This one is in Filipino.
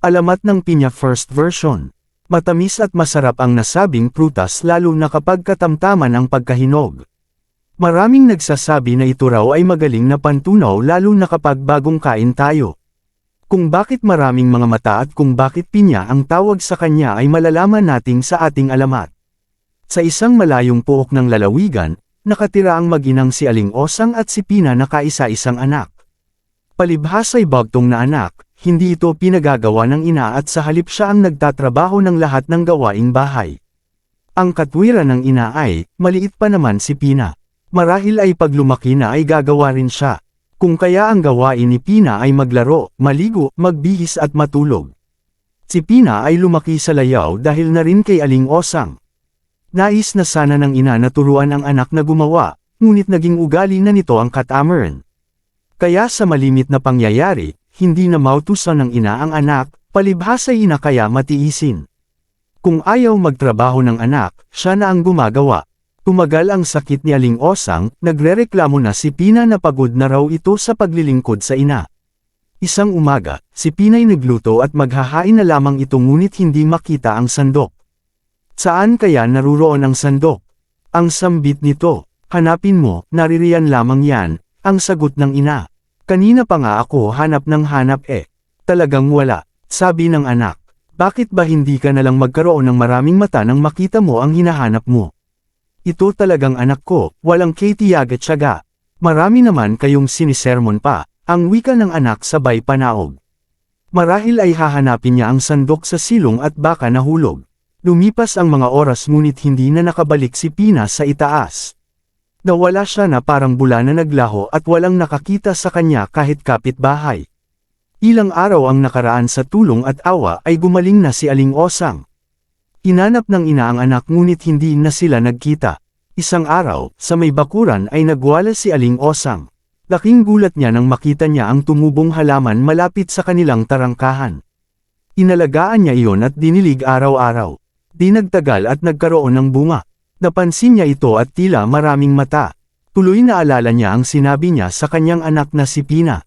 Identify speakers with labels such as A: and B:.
A: Alamat ng pinya first version. Matamis at masarap ang nasabing prutas lalo na kapag katamtaman ang pagkahinog. Maraming nagsasabi na ito raw ay magaling na pantunaw lalo na kapag bagong kain tayo. Kung bakit maraming mga mata at kung bakit pinya ang tawag sa kanya ay malalaman natin sa ating alamat. Sa isang malayong pook ng lalawigan, nakatira ang mag-inang si Aling Osang at si Pina na kaisa-isang anak. Palibhasa'y bagtong na anak, hindi ito pinagagawa ng ina at sa halip siya ang nagtatrabaho ng lahat ng gawaing bahay. Ang katwiran ng ina ay, maliit pa naman si Pina. Marahil ay pag lumaki na ay gagawa rin siya. Kung kaya ang gawain ni Pina ay maglaro, maligo, magbihis at matulog. Si Pina ay lumaki sa layaw dahil na rin kay Aling Osang. Nais na sana ng ina na turuan ang anak na gumawa, ngunit naging ugali na nito ang katamaran. Kaya sa malimit na pangyayari, hindi na mautusan ng ina ang anak, palibhasa'y ina kaya matiisin. Kung ayaw magtrabaho ng anak, siya na ang gumagawa. Tumagal ang sakit ni Aling Osang, nagrereklamo na si Pina na pagod na raw ito sa paglilingkod sa ina. Isang umaga, si Pina'y nagluto at maghahain na lamang ito ngunit hindi makita ang sandok. Saan kaya naruroon ang sandok? Ang sambit nito, hanapin mo, naririyan lamang yan, ang sagot ng ina. Kanina pa nga ako hanap ng hanap Talagang wala, sabi ng anak. Bakit ba hindi ka nalang magkaroon ng maraming mata nang makita mo ang hinahanap mo? Ito talagang anak ko, walang katiyaga-tiyaga. Marami naman kayong sinisermon pa, ang wika ng anak sabay panaog. Marahil ay hahanapin niya ang sandok sa silong at baka nahulog. Lumipas ang mga oras ngunit hindi na nakabalik si Pina sa itaas. Nawala siya na parang bula na naglaho at walang nakakita sa kanya kahit kapitbahay. Ilang araw ang nakaraan sa tulong at awa ay gumaling na si Aling Osang. Hinanap ng ina ang anak ngunit hindi na sila nagkita. Isang araw, sa may bakuran ay nagwala si Aling Osang. Laking gulat niya nang makita niya ang tumubong halaman malapit sa kanilang tarangkahan. Inalagaan niya iyon at dinilig araw-araw. Di nagtagal at nagkaroon ng bunga. Napansin niya ito at tila maraming mata. Tuloy na alala niya ang sinabi niya sa kanyang anak na si Pina.